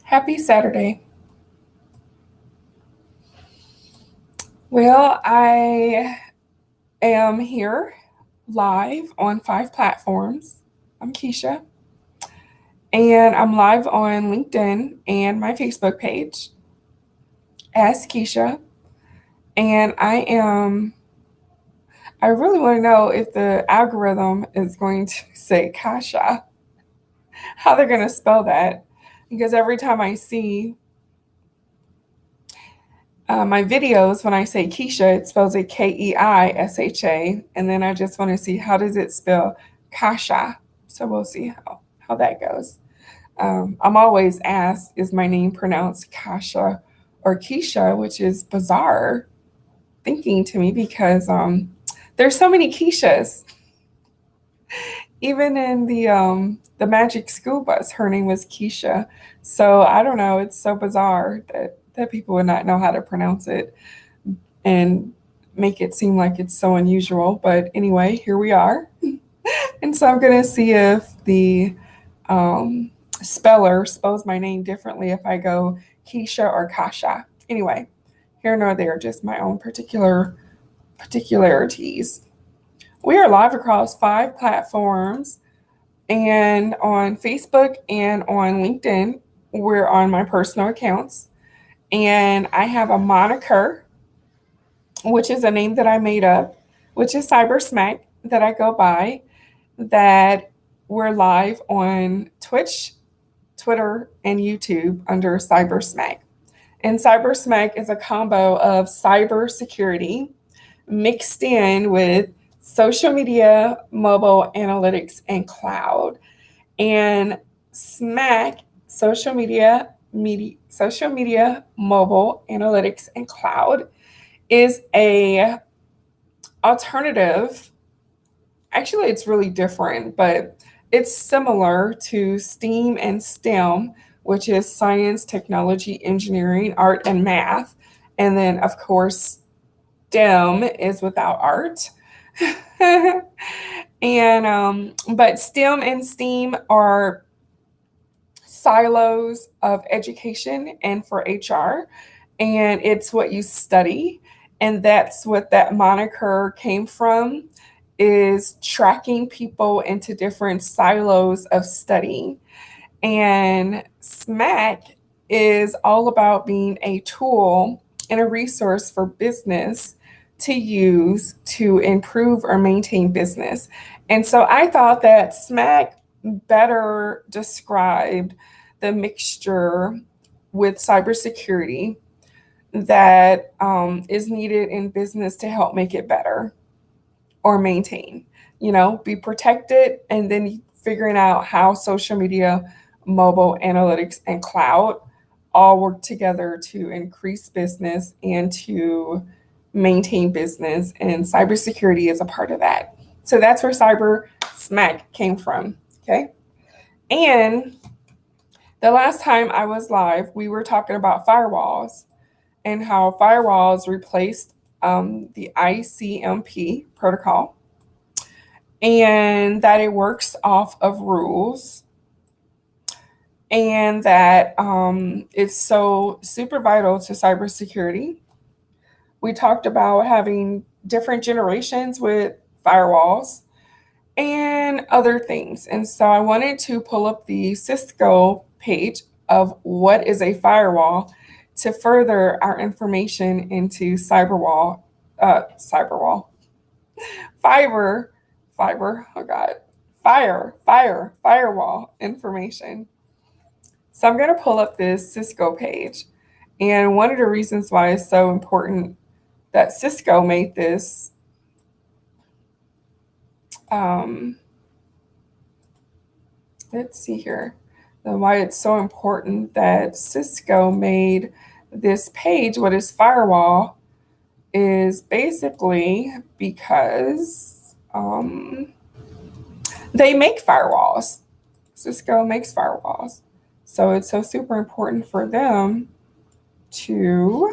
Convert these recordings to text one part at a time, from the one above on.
Happy Saturday. Well, I am here live on 5 platforms. I'm Kesha, and I'm live on LinkedIn and my Facebook page as Kesha. And I really want to know if the algorithm is going to say Kasha, how they're going to spell that. Because every time I see my videos, when I say Kesha, it spells it Keisha, and then I just want to see how does it spell Kasha. So we'll see how that goes. I'm always asked, is my name pronounced Kasha or Keisha, which is bizarre thinking to me because there's so many Keishas. Even in the Magic School Bus, her name was Kesha. So I don't know. It's so bizarre that people would not know how to pronounce it and make it seem like it's so unusual. But anyway, here we are. And so I'm going to see if the speller spells my name differently if I go Kesha or Kasha. Anyway, here nor there, just my own particularities. We are live across 5 platforms, and on Facebook and on LinkedIn, we're on my personal accounts. And I have a moniker, which is a name that I made up, which is CyberSMAC, that I go by, that we're live on Twitch, Twitter, and YouTube under CyberSMAC. And CyberSMAC is a combo of cybersecurity mixed in with social media, mobile analytics, and cloud. And SMAC, social media, mobile analytics, and cloud, is a alternative. Actually, it's really different, but it's similar to STEAM and STEM, which is science, technology, engineering, art, and math. And then, of course, STEM is without art. And but STEM and STEAM are silos of education and for HR, and it's what you study, and that's what that moniker came from, is tracking people into different silos of study. And SMAC is all about being a tool and a resource for business to use to improve or maintain business. And so I thought that SMAC better described the mixture with cybersecurity that is needed in business to help make it better or maintain, be protected, and then figuring out how social media, mobile analytics, and cloud all work together to increase business and to maintain business. And cybersecurity is a part of that. So that's where CyberSMAC came from. Okay. And the last time I was live, we were talking about firewalls and how firewalls replaced the ICMP protocol, and that it works off of rules, and that it's so super vital to cybersecurity. We talked about having different generations with firewalls and other things. And so I wanted to pull up the Cisco page of what is a firewall to further our information into fiber, firewall information. So I'm going to pull up this Cisco page. And one of the reasons why it's so important that Cisco made this let's see here. Why it's so important that Cisco made this page, what is firewall, is basically because they make firewalls. Cisco makes firewalls. So it's so super important for them to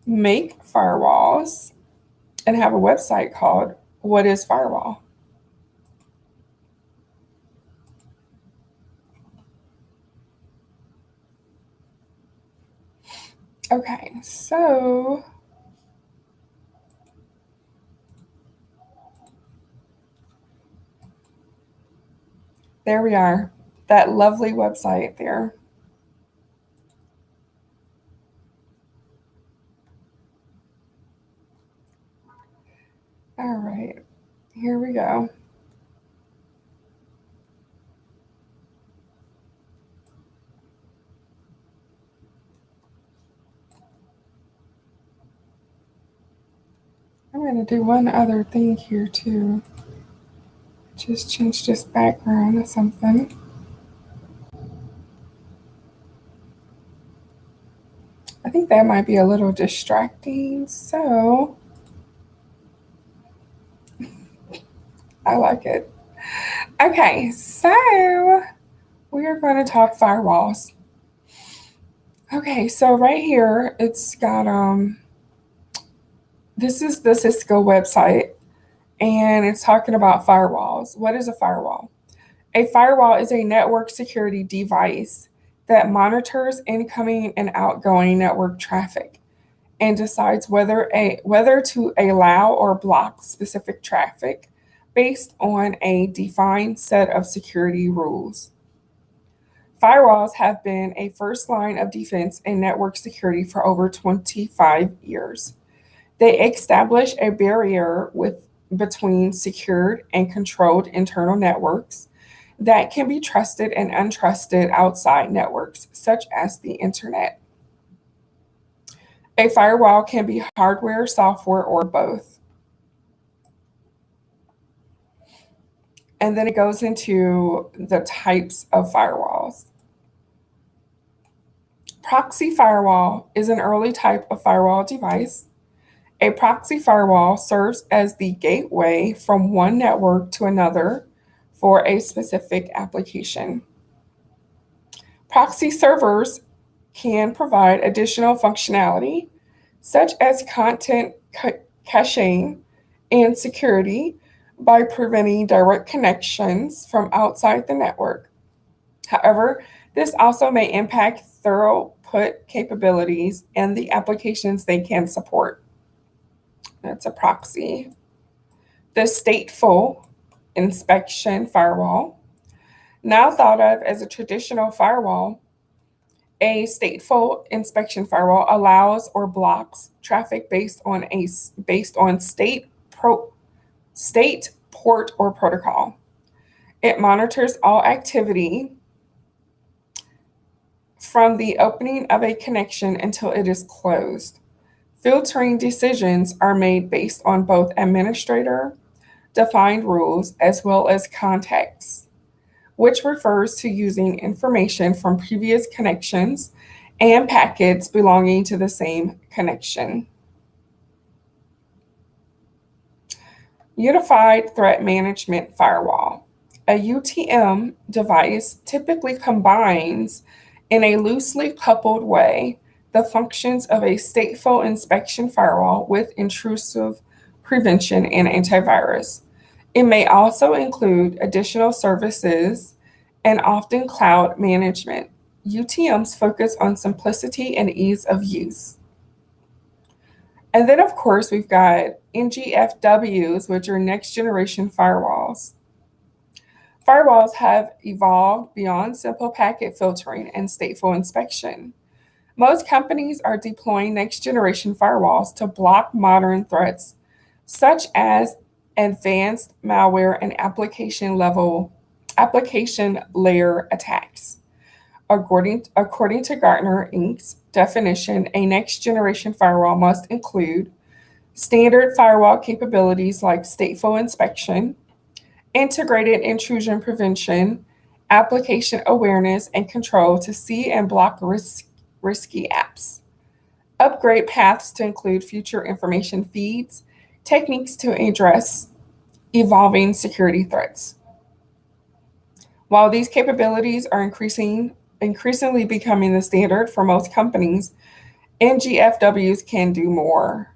make firewalls and have a website called What is Firewall? Okay, so there we are. That lovely website there. All right, here we go. I'm going to do one other thing here too. Just change this background to something. I think that might be a little distracting, so I like it. Okay, so we are going to talk firewalls. Okay, so right here it's got this is the Cisco website and it's talking about firewalls. What is a firewall? A firewall is a network security device that monitors incoming and outgoing network traffic and decides whether to allow or block specific traffic based on a defined set of security rules. Firewalls have been a first line of defense in network security for over 25 years. They establish a barrier between secured and controlled internal networks that can be trusted and untrusted outside networks, such as the internet. A firewall can be hardware, software, or both. And then it goes into the types of firewalls. Proxy firewall is an early type of firewall device. A proxy firewall serves as the gateway from one network to another for a specific application. Proxy servers can provide additional functionality, such as content caching and security, by preventing direct connections from outside the network. However, this also may impact throughput capabilities and the applications they can support. That's a proxy. The stateful inspection firewall, now thought of as a traditional firewall, a stateful inspection firewall allows or blocks traffic based on state port or protocol. It monitors all activity from the opening of a connection until it is closed. Filtering decisions are made based on both administrator defined rules as well as context, which refers to using information from previous connections and packets belonging to the same connection. Unified Threat Management Firewall. A UTM device typically combines, in a loosely coupled way, the functions of a stateful inspection firewall with intrusive prevention and antivirus. It may also include additional services and often cloud management. UTMs focus on simplicity and ease of use. And then, of course, we've got NGFWs, which are next generation firewalls. Firewalls have evolved beyond simple packet filtering and stateful inspection. Most companies are deploying next generation firewalls to block modern threats, such as advanced malware and application layer attacks. According to Gartner Inc.'s definition, a next generation firewall must include standard firewall capabilities like stateful inspection, integrated intrusion prevention, application awareness and control to see and block risky apps, upgrade paths to include future information feeds, techniques to address evolving security threats. While these capabilities are increasingly becoming the standard for most companies, NGFWs can do more.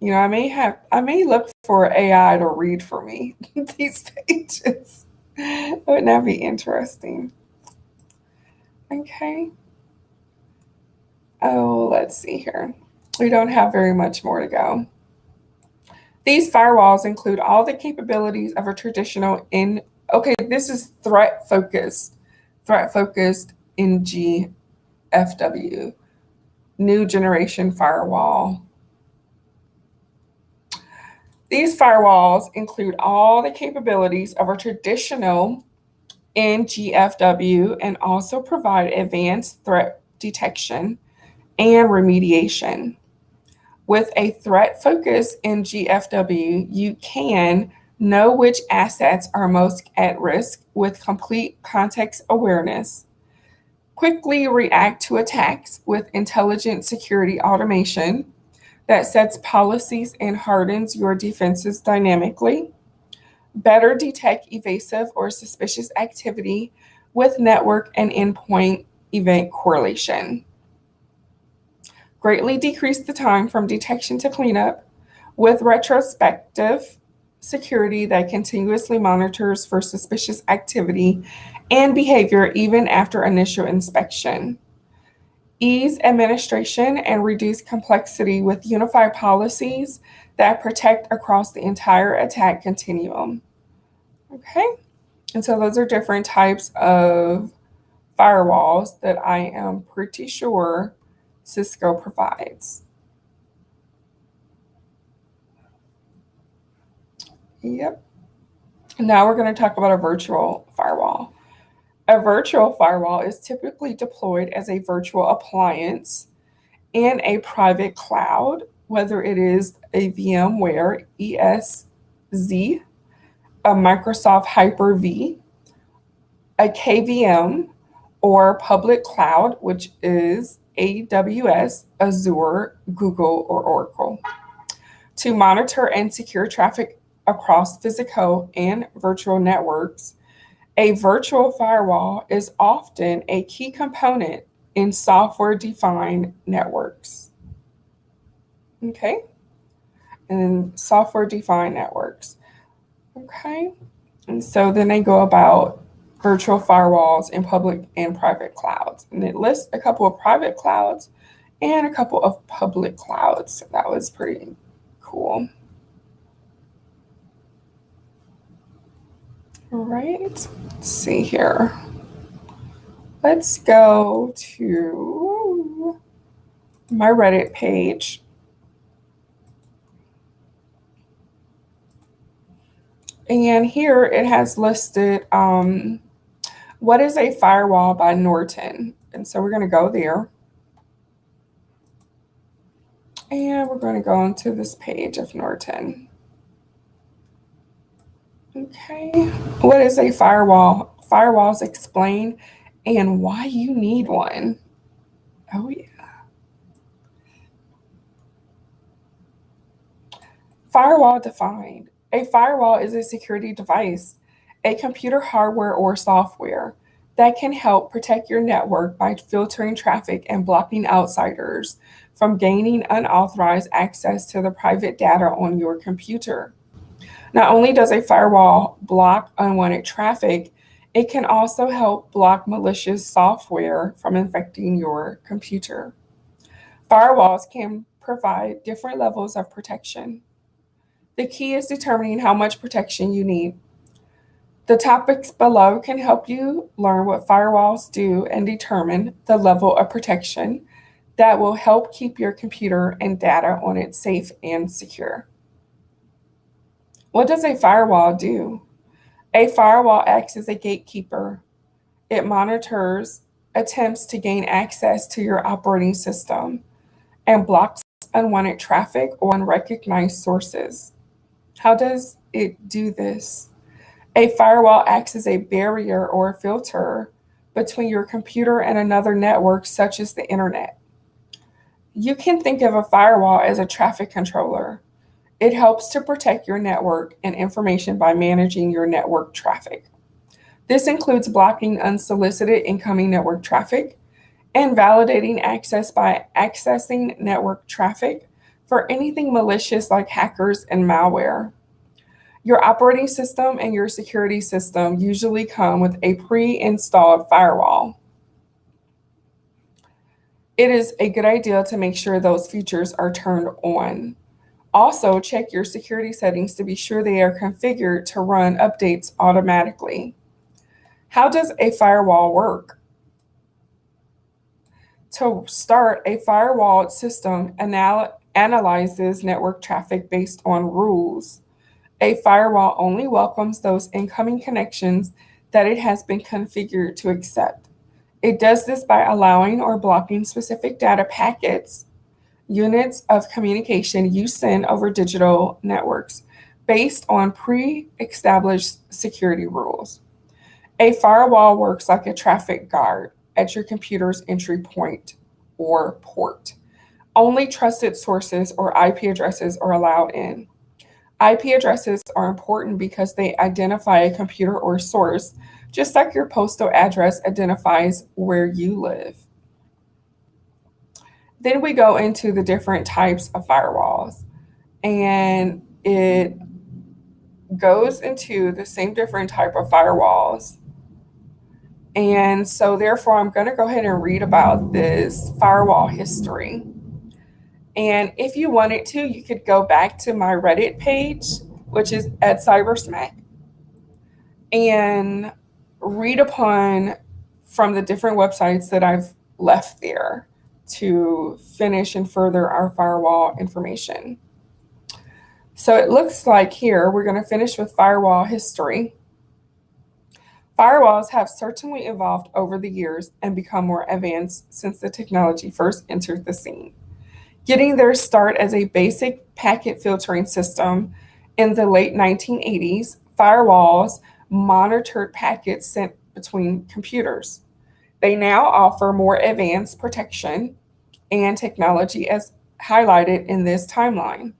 I may look for AI to read for me these pages. Wouldn't that be interesting? Okay. Oh, let's see here. We don't have very much more to go. These firewalls include all the capabilities of a traditional okay, this is threat focused in GFW, new generation firewall. These firewalls include all the capabilities of a traditional NGFW and also provide advanced threat detection and remediation. With a threat focus in GFW, you can know which assets are most at risk with complete context awareness, quickly react to attacks with intelligent security automation that sets policies and hardens your defenses dynamically, better detect evasive or suspicious activity with network and endpoint event correlation, greatly decrease the time from detection to cleanup with retrospective security that continuously monitors for suspicious activity and behavior even after initial inspection. Ease administration and reduce complexity with unified policies that protect across the entire attack continuum. Okay, and so those are different types of firewalls that I am pretty sure Cisco provides. Yep. Now we're going to talk about a virtual firewall. A virtual firewall is typically deployed as a virtual appliance in a private cloud, whether it is a VMware ESZ, a Microsoft Hyper-V, a KVM, or public cloud, which is AWS, Azure, Google, or Oracle, to monitor and secure traffic across physical and virtual networks. A virtual firewall is often a key component in software-defined networks. Okay, and software-defined networks. Okay, and so then they go about virtual firewalls in public and private clouds. And it lists a couple of private clouds and a couple of public clouds. So that was pretty cool. All right, let's see here. Let's go to my Reddit page. And here it has listed what is a firewall by Norton. And so we're going to go there. And we're going to go into this page of Norton. Okay, what is a firewall? Firewalls explain and why you need one. Oh, yeah. Firewall defined. A firewall is a security device, a computer hardware or software that can help protect your network by filtering traffic and blocking outsiders from gaining unauthorized access to the private data on your computer. Not only does a firewall block unwanted traffic, it can also help block malicious software from infecting your computer. Firewalls can provide different levels of protection. The key is determining how much protection you need. The topics below can help you learn what firewalls do and determine the level of protection that will help keep your computer and data on it safe and secure. What does a firewall do? A firewall acts as a gatekeeper. It monitors attempts to gain access to your operating system and blocks unwanted traffic or unrecognized sources. How does it do this? A firewall acts as a barrier or a filter between your computer and another network, such as the internet. You can think of a firewall as a traffic controller. It helps to protect your network and information by managing your network traffic. This includes blocking unsolicited incoming network traffic and validating access by accessing network traffic for anything malicious like hackers and malware. Your operating system and your security system usually come with a pre-installed firewall. it is a good idea to make sure those features are turned on. Also, check your security settings to be sure they are configured to run updates automatically. How does a firewall work? To start, a firewall system analyzes network traffic based on rules. A firewall only welcomes those incoming connections that it has been configured to accept. It does this by allowing or blocking specific data packets, units of communication you send over digital networks based on pre-established security rules. A firewall works like a traffic guard at your computer's entry point or port. Only trusted sources or IP addresses are allowed in. IP addresses are important because they identify a computer or source, just like your postal address identifies where you live. Then we go into the different types of firewalls, and it goes into the same different type of firewalls. And so therefore, I'm going to go ahead and read about this firewall history. And if you wanted to, you could go back to my Reddit page, which is at CyberSMAC, and read upon from the different websites that I've left there to finish and further our firewall information. So it looks like here we're going to finish with firewall history. Firewalls have certainly evolved over the years and become more advanced since the technology first entered the scene. Getting their start as a basic packet filtering system in the late 1980s, firewalls monitored packets sent between computers. They now offer more advanced protection and technology as highlighted in this timeline.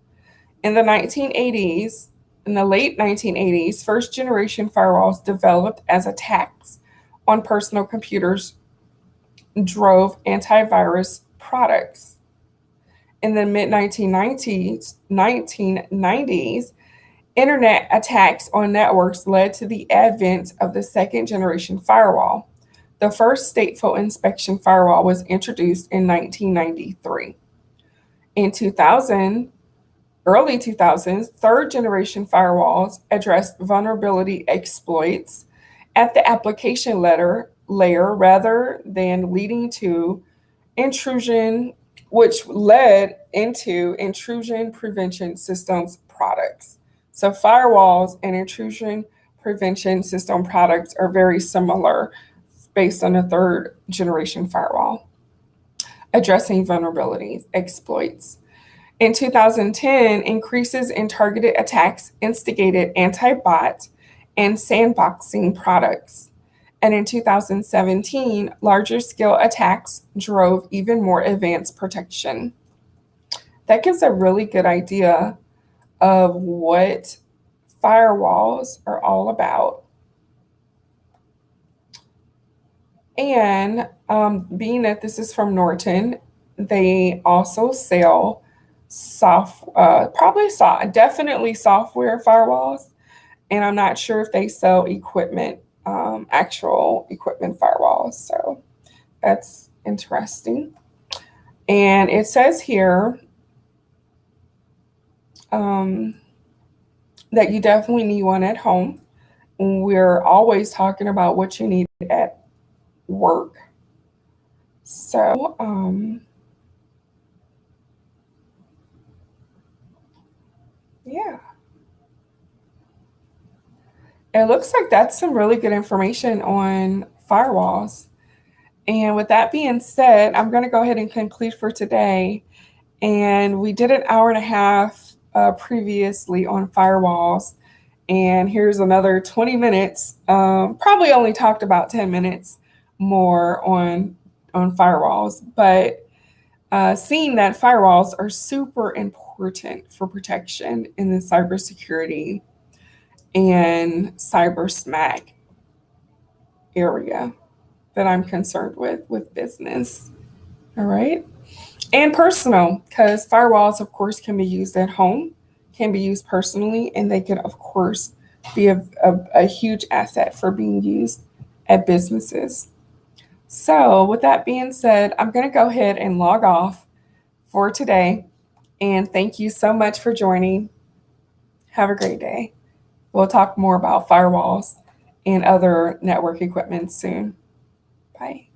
In the 1980s, in the late 1980s, first generation firewalls developed as attacks on personal computers drove antivirus products. In the mid 1990s, internet attacks on networks led to the advent of the second generation firewall. The first stateful inspection firewall was introduced in 1993. In 2000, early 2000s, third generation firewalls addressed vulnerability exploits at the application layer rather than leading to intrusion, which led into intrusion prevention systems products. So firewalls and intrusion prevention system products are very similar based on a third generation firewall, addressing vulnerabilities, exploits. In 2010, increases in targeted attacks instigated anti-bot and sandboxing products. And in 2017, larger scale attacks drove even more advanced protection. That gives a really good idea of what firewalls are all about. And being that this is from Norton, they also sell definitely software firewalls. And I'm not sure if they sell equipment, actual equipment firewalls. So that's interesting. And it says here that you definitely need one at home. We're always talking about what you need at work. So, yeah. It looks like that's some really good information on firewalls. And with that being said, I'm going to go ahead and conclude for today. And we did an hour and a half previously on firewalls. And here's another 20 minutes. Probably only talked about 10 minutes more on firewalls. But seeing that firewalls are super important for protection in the cybersecurity and CyberSMAC area that I'm concerned with business. All right. And personal, because firewalls, of course, can be used at home, can be used personally, and they can, of course, be a huge asset for being used at businesses. So with that being said, I'm going to go ahead and log off for today. And thank you so much for joining. Have a great day. We'll talk more about firewalls and other network equipment soon. Bye.